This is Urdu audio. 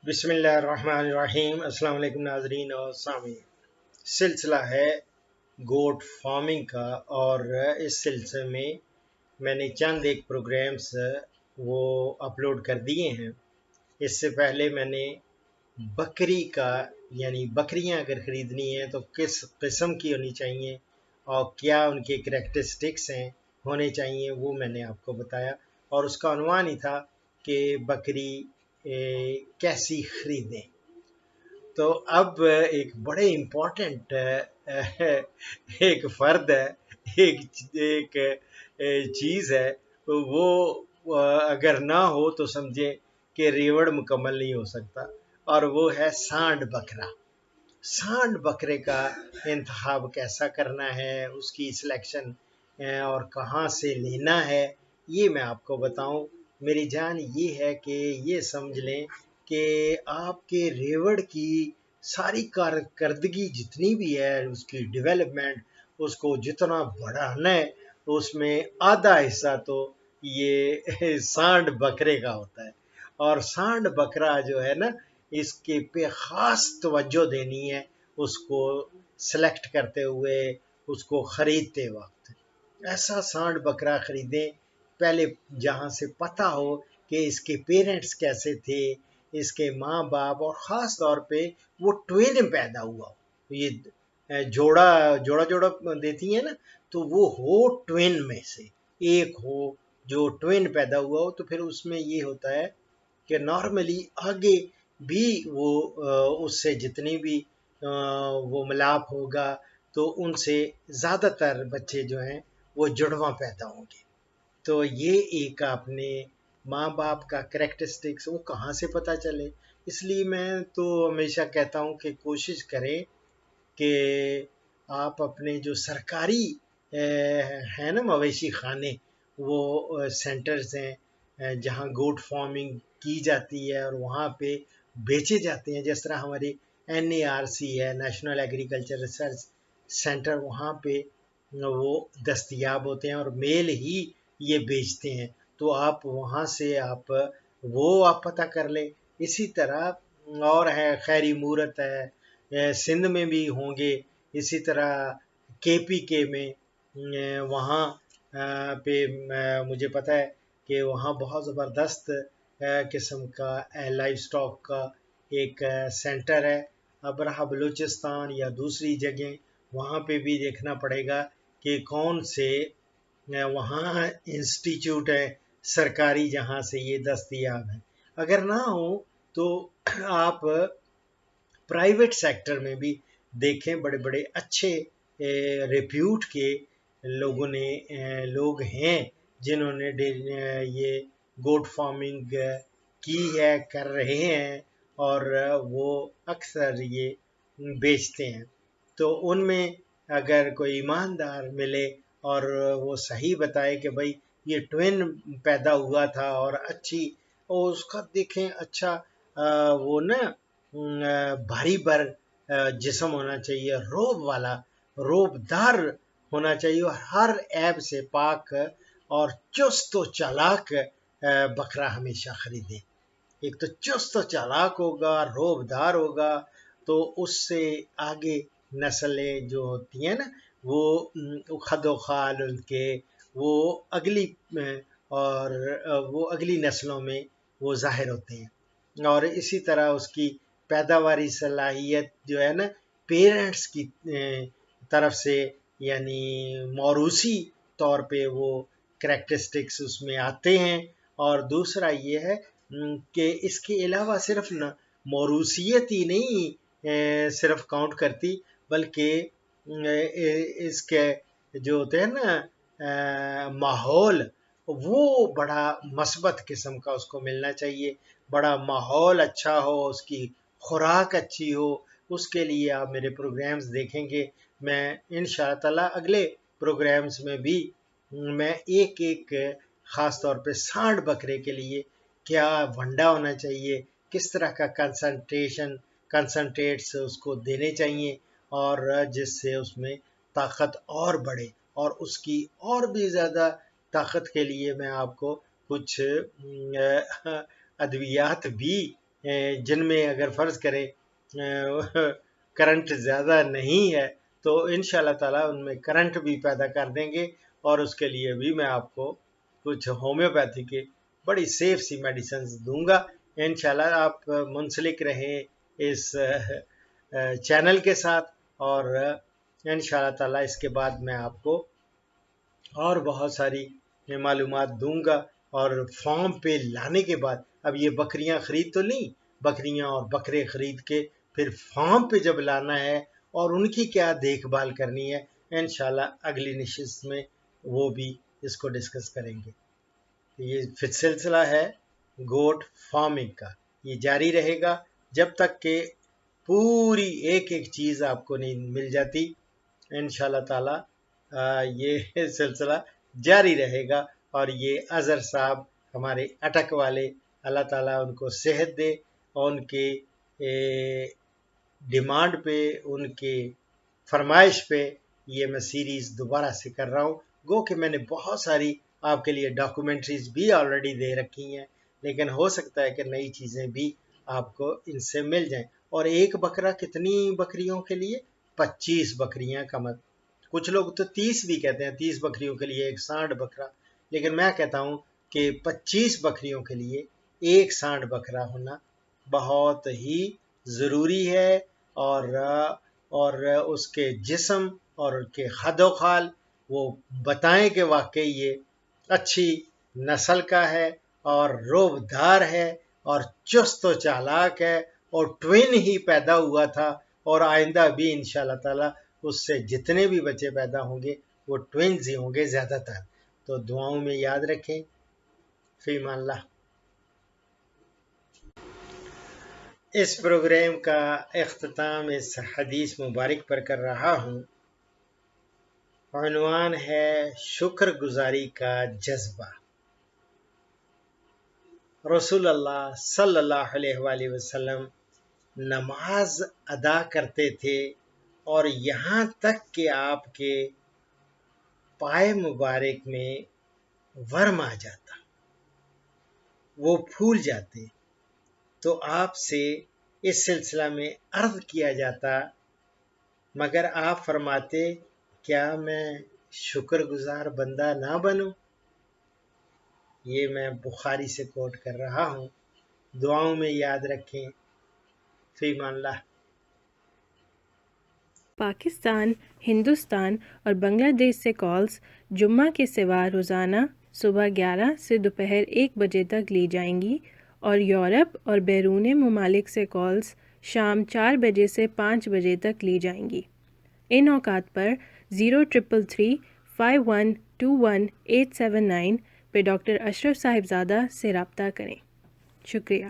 بسم اللہ الرحمن الرحیم۔ السلام علیکم ناظرین اور سامعین، سلسلہ ہے گوٹ فارمنگ کا، اور اس سلسلے میں میں نے چند ایک پروگرامز وہ اپلوڈ کر دیے ہیں۔ اس سے پہلے میں نے بکری کا یعنی بکریاں اگر خریدنی ہیں تو کس قسم کی ہونی چاہیے اور کیا ان کے کریکٹرسٹکس ہیں ہونے چاہیے، وہ میں نے آپ کو بتایا، اور اس کا عنوان ہی تھا کہ بکری کیسی خریدیں۔ تو اب ایک بڑے امپورٹنٹ ایک فرد ہے، ایک چیز ہے، وہ اگر نہ ہو تو سمجھیں کہ ریوڑ مکمل نہیں ہو سکتا، اور وہ ہے سانڈ بکرا۔ سانڈ بکرے کا انتخاب کیسا کرنا ہے، اس کی سلیکشن اور کہاں سے لینا ہے، یہ میں آپ کو بتاؤں۔ میری جان یہ ہے کہ یہ سمجھ لیں کہ آپ کے ریوڑ کی ساری کارکردگی جتنی بھی ہے، اس کی ڈیولپمنٹ، اس کو جتنا بڑھانا ہے، اس میں آدھا حصہ تو یہ سانڈ بکرے کا ہوتا ہے۔ اور سانڈ بکرا جو ہے نا، اس کے پہ خاص توجہ دینی ہے، اس کو سلیکٹ کرتے ہوئے، اس کو خریدتے وقت ایسا سانڈ بکرا خریدیں پہلے جہاں سے پتہ ہو کہ اس کے پیرنٹس کیسے تھے، اس کے ماں باپ، اور خاص طور پہ وہ ٹوین پیدا ہوا ہو۔ یہ جوڑا دیتی ہیں نا، تو وہ ہو ٹوین میں سے ایک ہو جو ٹوین پیدا ہوا ہو، تو پھر اس میں یہ ہوتا ہے کہ نارملی آگے بھی وہ اس سے جتنی بھی وہ ملاپ ہوگا تو ان سے زیادہ تر بچے جو ہیں وہ جڑواں پیدا ہوں گے۔ تو یہ ایک اپنے ماں باپ کا کریکٹرسٹکس وہ کہاں سے پتہ چلے، اس لیے میں تو ہمیشہ کہتا ہوں کہ کوشش کریں کہ آپ اپنے جو سرکاری ہیں نا مویشی خانے، وہ سینٹرز ہیں جہاں گوٹ فارمنگ کی جاتی ہے اور وہاں پہ بیچے جاتے ہیں، جس طرح ہماری NARC ہے، نیشنل ایگریکلچر ریسرچ سینٹر، وہاں پہ وہ دستیاب ہوتے ہیں اور میل ہی یہ بیچتے ہیں، تو آپ وہاں سے آپ پتہ کر لیں۔ اسی طرح اور ہے، خیری مورت ہے، سندھ میں بھی ہوں گے، اسی طرح KPK میں وہاں پہ مجھے پتہ ہے کہ وہاں بہت زبردست قسم کا لائف سٹاک کا ایک سینٹر ہے۔ ابرہا بلوچستان یا دوسری جگہ وہاں پہ بھی دیکھنا پڑے گا کہ کون سے وہاں انسٹیٹیوٹ ہے سرکاری جہاں سے یہ دستیاب ہے۔ اگر نہ ہو تو آپ پرائیویٹ سیکٹر میں بھی دیکھیں، بڑے بڑے اچھے ریپیوٹ کے لوگ ہیں جنہوں نے یہ گوٹ فارمنگ کی ہے، کر رہے ہیں، اور وہ اکثر یہ بیچتے ہیں۔ تو ان میں اگر کوئی ایماندار ملے اور وہ صحیح بتائے کہ بھائی یہ ٹوین پیدا ہوا تھا اور اچھی، اور اس کا دیکھیں اچھا وہ نا بھاری بھر جسم ہونا چاہیے، روب دار ہونا چاہیے، اور ہر عیب سے پاک اور چست و چالاک بکرا ہمیشہ خریدیں۔ ایک تو چست و چالاک ہوگا، روب دار ہوگا، تو اس سے آگے نسلیں جو ہوتی ہیں نا، وہ خد و خال ان کے وہ اگلی نسلوں میں وہ ظاہر ہوتے ہیں، اور اسی طرح اس کی پیداواری صلاحیت جو ہے نا پیرنٹس کی طرف سے، یعنی موروثی طور پہ وہ کریکٹرسٹکس اس میں آتے ہیں۔ اور دوسرا یہ ہے کہ اس کے علاوہ صرف موروثیت ہی نہیں صرف کاؤنٹ کرتی، بلکہ اس کے جو ہوتے ہیں نا ماحول، وہ بڑا مثبت قسم کا اس کو ملنا چاہیے، بڑا ماحول اچھا ہو، اس کی خوراک اچھی ہو۔ اس کے لیے آپ میرے پروگرامز دیکھیں گے، میں انشاءاللہ تعالی اگلے پروگرامز میں بھی میں ایک خاص طور پہ سانڈ بکرے کے لیے کیا ونڈا ہونا چاہیے، کس طرح کا کنسنٹریٹس اس کو دینے چاہیے، اور جس سے اس میں طاقت اور بڑھے، اور اس کی اور بھی زیادہ طاقت کے لیے میں آپ کو کچھ ادویات بھی جن میں اگر فرض کریں کرنٹ زیادہ نہیں ہے تو انشاءاللہ تعالیٰ ان میں کرنٹ بھی پیدا کر دیں گے، اور اس کے لیے بھی میں آپ کو کچھ ہومیوپیتھی کے بڑی سیف سی میڈیسنز دوں گا۔ انشاءاللہ آپ منسلک رہیں اس چینل کے ساتھ، اور انشاءاللہ تعالیٰ اس کے بعد میں آپ کو اور بہت ساری معلومات دوں گا۔ اور فارم پہ لانے کے بعد اب یہ بکریاں خرید تو لیں، بکریاں اور بکرے خرید کے پھر فارم پہ جب لانا ہے اور ان کی کیا دیکھ بھال کرنی ہے، انشاءاللہ اگلی نشست میں وہ بھی اس کو ڈسکس کریں گے۔ یہ سلسلہ ہے گوٹ فارمنگ کا، یہ جاری رہے گا جب تک کہ پوری ایک ایک چیز آپ کو نہیں مل جاتی۔ انشاءاللہ تعالی یہ سلسلہ جاری رہے گا، اور یہ اظہر صاحب ہمارے اٹک والے، اللہ تعالیٰ ان کو صحت دے، اور ان کے ڈیمانڈ پہ، ان کے فرمائش پہ یہ میں سیریز دوبارہ سے کر رہا ہوں۔ گو کہ میں نے بہت ساری آپ کے لیے ڈاکومنٹریز بھی آلریڈی دے رکھی ہیں، لیکن ہو سکتا ہے کہ نئی چیزیں بھی آپ کو ان سے مل جائیں۔ اور ایک بکرا کتنی بکریوں کے لیے؟ 25 بکریاں کا مت، کچھ لوگ تو 30 بھی کہتے ہیں، 30 بکریوں کے لیے ایک سانڈ بکرا، لیکن میں کہتا ہوں کہ 25 بکریوں کے لیے ایک سانڈ بکرا ہونا بہت ہی ضروری ہے، اور اس کے جسم اور کے خد و خال وہ بتائیں کہ واقعی یہ اچھی نسل کا ہے، اور روب دار ہے، اور چست و چالاک ہے، اور ٹوین ہی پیدا ہوا تھا، اور آئندہ بھی انشاءاللہ تعالی اس سے جتنے بھی بچے پیدا ہوں گے وہ ٹوینز ہی ہوں گے زیادہ تر۔ تو دعاؤں میں یاد رکھیں۔ فی امان اللہ۔ اس پروگرام کا اختتام اس حدیث مبارک پر کر رہا ہوں۔ عنوان ہے شکر گزاری کا جذبہ۔ رسول اللہ صلی اللہ علیہ وآلہ وسلم نماز ادا کرتے تھے، اور یہاں تک کہ آپ کے پائے مبارک میں ورم آ جاتا، وہ پھول جاتے، تو آپ سے اس سلسلہ میں عرض کیا جاتا، مگر آپ فرماتے کیا میں شکر گزار بندہ نہ بنوں؟ یہ میں بخاری سے کوٹ کر رہا ہوں۔ دعاؤں میں یاد رکھیں۔ فی امان اللہ۔ پاکستان، ہندوستان اور بنگلہ دیش سے کالز جمعہ کے سوا روزانہ صبح 11 سے دوپہر 1 بجے تک لی جائیں گی، اور یورپ اور بیرون ممالک سے کالز شام 4 بجے سے 5 بجے تک لی جائیں گی۔ ان اوقات پر 0333 5121 879 پہ ڈاکٹر اشرف صاحبزادہ سے رابطہ کریں۔ شکریہ۔